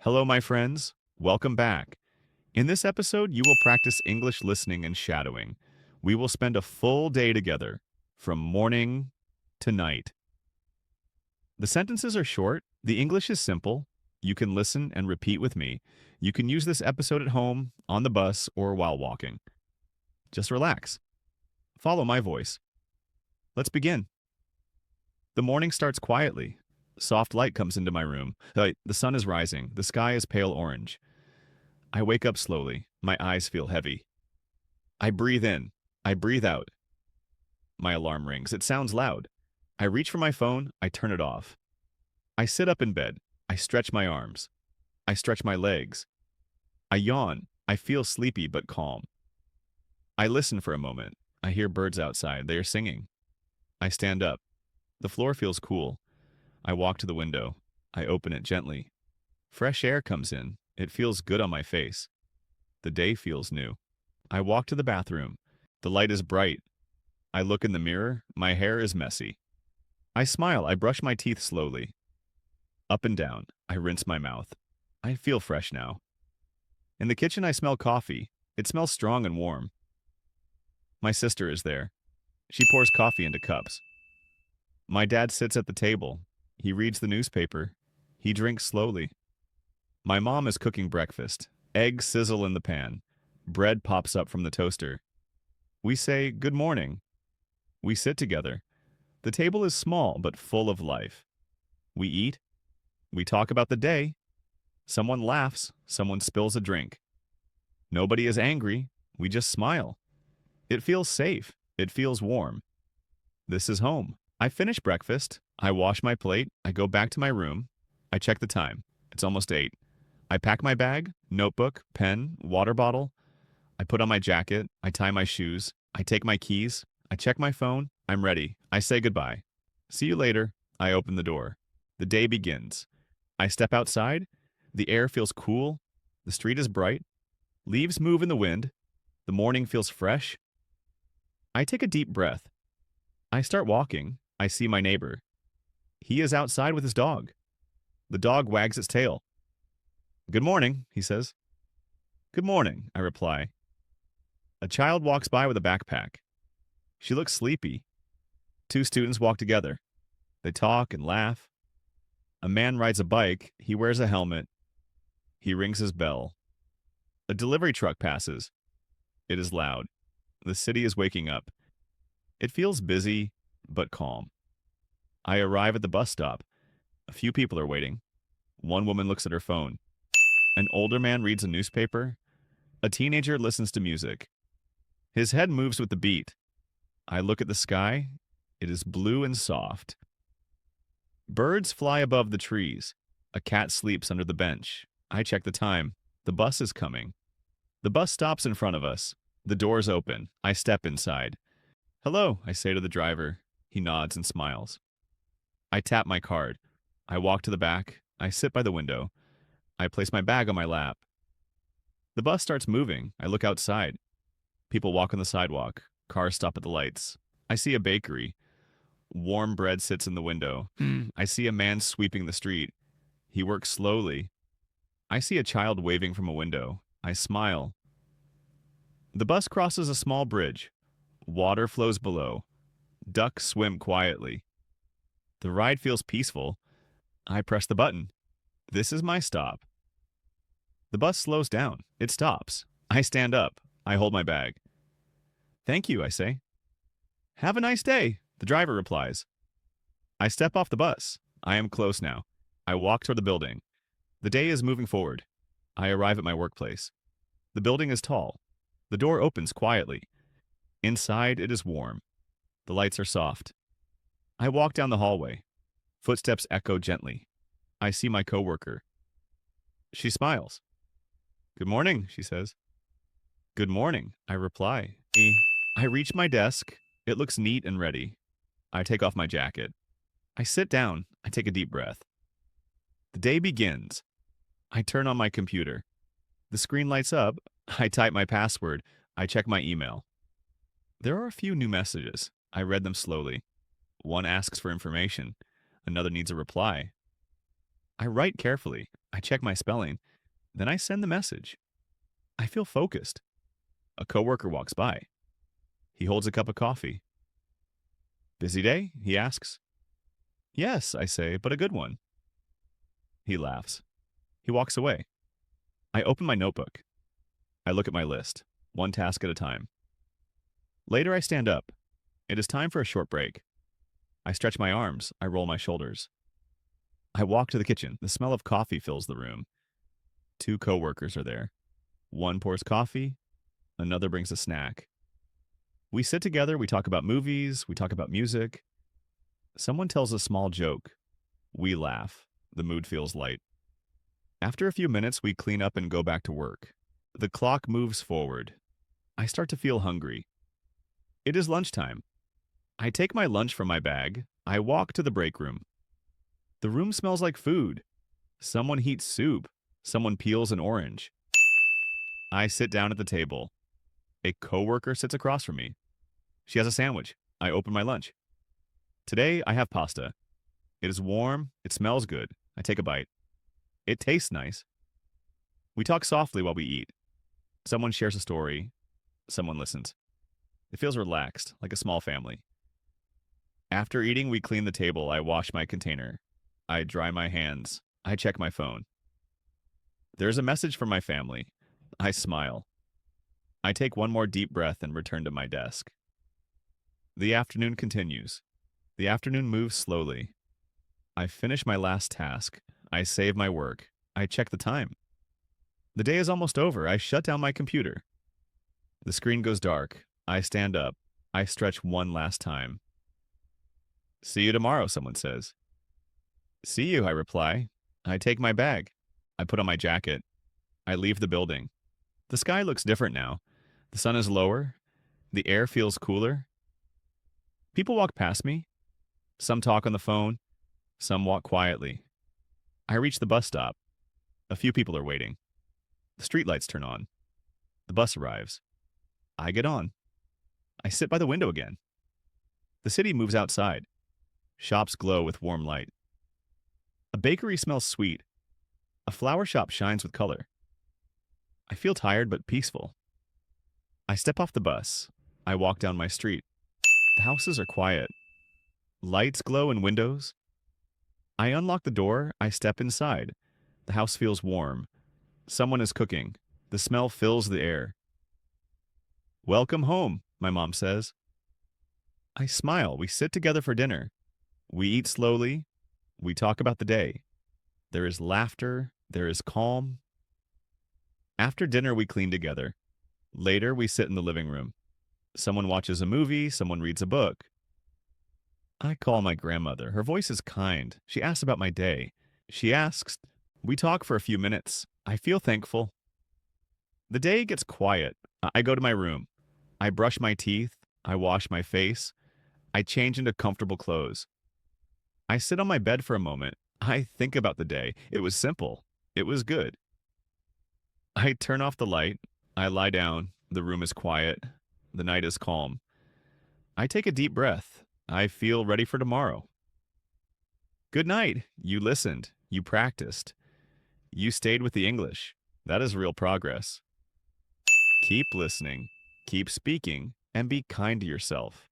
Hello, my friends. Welcome back. In this episode, you will practice English listening and shadowing. We will spend a full day together, from morning to night. The sentences are short, the English is simple. You can listen and repeat with me. You can use this episode at home, on the bus, or while walking. Just relax. Follow my voice. Let's begin. The morning starts quietly. Soft light comes into my room. The sun is rising. The sky is pale orange. I wake up slowly. My eyes feel heavy. I breathe in. I breathe out. My alarm rings. It sounds loud. I reach for my phone. I turn it off. I sit up in bed. I stretch my arms. I stretch my legs. I yawn. I feel sleepy but calm. I listen for a moment. I hear birds outside. They are singing. I stand up. The floor feels cool. I walk to the window. I open it gently. Fresh air comes in. It feels good on my face. The day feels new. I walk to the bathroom. The light is bright. I look in the mirror. My hair is messy. I smile. I brush my teeth slowly. Up and down. I rinse my mouth. I feel fresh now. In the kitchen, I smell coffee. It smells strong and warm. My sister is there. She pours coffee into cups. My dad sits at the table. He reads the newspaper. He drinks slowly. My mom is cooking breakfast. Eggs sizzle in the pan. Bread pops up from the toaster. We say, "Good morning." We sit together. The table is small but full of life. We eat. We talk about the day. Someone laughs. Someone spills a drink. Nobody is angry. We just smile. It feels safe. It feels warm. This is home. I finish breakfast. I wash my plate. I go back to my room. I check the time. It's almost 8. I pack my bag, notebook, pen, water bottle. I put on my jacket. I tie my shoes. I take my keys. I check my phone. I'm ready. I say goodbye. See you later. I open the door. The day begins. I step outside. The air feels cool. The street is bright. Leaves move in the wind. The morning feels fresh. I take a deep breath. I start walking. I see my neighbor. He is outside with his dog. The dog wags its tail. "Good morning," he says. "Good morning," I reply. A child walks by with a backpack. She looks sleepy. 2 students walk together. They talk and laugh. A man rides a bike. He wears a helmet. He rings his bell. A delivery truck passes. It is loud. The city is waking up. It feels busy, but calm. I arrive at the bus stop. A few people are waiting. One woman looks at her phone. An older man reads a newspaper. A teenager listens to music. His head moves with the beat. I look at the sky. It is blue and soft. Birds fly above the trees. A cat sleeps under the bench. I check the time. The bus is coming. The bus stops in front of us. The doors open. I step inside. "Hello," I say to the driver. He nods and smiles. I tap my card. I walk to the back. I sit by the window. I place my bag on my lap. The bus starts moving. I look outside. People walk on the sidewalk. Cars stop at the lights. I see a bakery. Warm bread sits in the window. I see a man sweeping the street. He works slowly. I see a child waving from a window. I smile. The bus crosses a small bridge. Water flows below. Ducks swim quietly. The ride feels peaceful. I press the button. This is my stop. The bus slows down. It stops. I stand up. I hold my bag. "Thank you," I say. "Have a nice day," the driver replies. I step off the bus. I am close now. I walk toward the building. The day is moving forward. I arrive at my workplace. The building is tall. The door opens quietly. Inside, it is warm. The lights are soft. I walk down the hallway. Footsteps echo gently. I see my coworker. She smiles. "Good morning," she says. "Good morning," I reply. I reach my desk. It looks neat and ready. I take off my jacket. I sit down. I take a deep breath. The day begins. I turn on my computer. The screen lights up. I type my password. I check my email. There are a few new messages. I read them slowly. One asks for information. Another needs a reply. I write carefully. I check my spelling. Then I send the message. I feel focused. A coworker walks by. He holds a cup of coffee. Busy day? He asks. Yes, I say, but a good one. He laughs. He walks away. I open my notebook. I look at my list, one task at a time. Later, I stand up. It is time for a short break. I stretch my arms. I roll my shoulders. I walk to the kitchen. The smell of coffee fills the room. Two coworkers are there. One pours coffee. Another brings a snack. We sit together. We talk about movies. We talk about music. Someone tells a small joke. We laugh. The mood feels light. After a few minutes, we clean up and go back to work. The clock moves forward. I start to feel hungry. It is lunchtime. I take my lunch from my bag. I walk to the break room. The room smells like food. Someone heats soup. Someone peels an orange. I sit down at the table. A coworker sits across from me. She has a sandwich. I open my lunch. Today, I have pasta. It is warm. It smells good. I take a bite. It tastes nice. We talk softly while we eat. Someone shares a story. Someone listens. It feels relaxed, like a small family. After eating, we clean the table. I wash my container. I dry my hands. I check my phone. There's a message from my family. I smile. I take one more deep breath and return to my desk. The afternoon continues. The afternoon moves slowly. I finish my last task. I save my work. I check the time. The day is almost over. I shut down my computer. The screen goes dark. I stand up. I stretch one last time. See you tomorrow, someone says. See you, I reply. I take my bag. I put on my jacket. I leave the building. The sky looks different now. The sun is lower. The air feels cooler. People walk past me. Some talk on the phone. Some walk quietly. I reach the bus stop. A few people are waiting. The streetlights turn on. The bus arrives. I get on. I sit by the window again. The city moves outside. Shops glow with warm light. A bakery smells sweet. A flower shop shines with color. I feel tired but peaceful. I step off the bus. I walk down my street. The houses are quiet. Lights glow in windows. I unlock the door. I step inside. The house feels warm. Someone is cooking. The smell fills the air. Welcome home, my mom says. I smile. We sit together for dinner. We eat slowly. We talk about the day. There is laughter. There is calm. After dinner, we clean together. Later, we sit in the living room. Someone watches a movie. Someone reads a book. I call my grandmother. Her voice is kind. She asks about my day. She asks. We talk for a few minutes. I feel thankful. The day gets quiet. I go to my room. I brush my teeth. I wash my face. I change into comfortable clothes. I sit on my bed for a moment. I think about the day. It was simple. It was good. I turn off the light. I lie down. The room is quiet. The night is calm. I take a deep breath. I feel ready for tomorrow. Good night. You listened. You practiced. You stayed with the English. That is real progress. Keep listening. Keep speaking. And be kind to yourself.